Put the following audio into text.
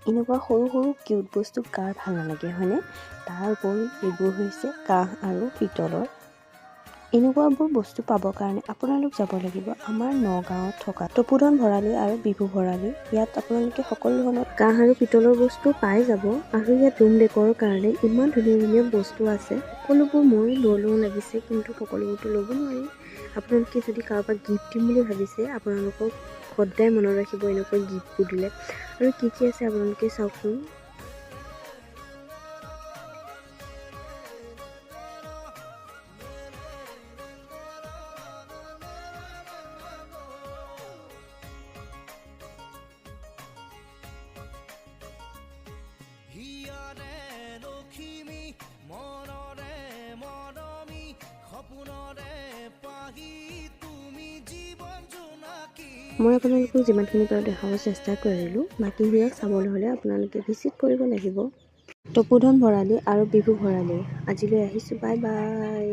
এনেকুৱা সৰু সৰু কিউট বস্তু কাৰ ভাল নালাগে হয়নে? তাৰ উপৰি এইবোৰ হৈছে কাঁহ আৰু পিতলৰ। এনেকুৱাবোৰ বস্তু পাবৰ কাৰণে আপোনালোক যাব লাগিব আমাৰ নগাঁৱত থকা তপোধন ভৰালি আৰু বিভু ভৰালি। ইয়াত আপোনালোকে সকলো ধৰণৰ কাঁহ আৰু পিতলৰ বস্তু পাই যাব। আৰু ইয়াত ৰুম ডেকৰৰ কাৰণে ইমান ধুনীয়া ধুনীয়া বস্তু আছে। সকলোবোৰ মই লওঁ লাগিছে, কিন্তু সকলোবোৰতো ল'ব নোৱাৰি। আপোনালোকে যদি কাৰোবাক গিফ্ট দিম বুলি ভাবিছে, আপোনালোকক সদায় মনত ৰাখিব এনেকুৱা গিফ্টবোৰ দিলে। আৰু কি কি আছে আপোনালোকে চাওকচোন। মই আপোনালোকক যিমানখিনি পাৰোঁ দেখাব চেষ্টা কৰিলোঁ। বাকীবিলাক চাবলৈ হ'লে আপোনালোকে ভিজিট কৰিব লাগিব তপোধন ভৰালি আৰু বিভু ভৰালি। আজিলৈ আহিছোঁ, বাই বাই।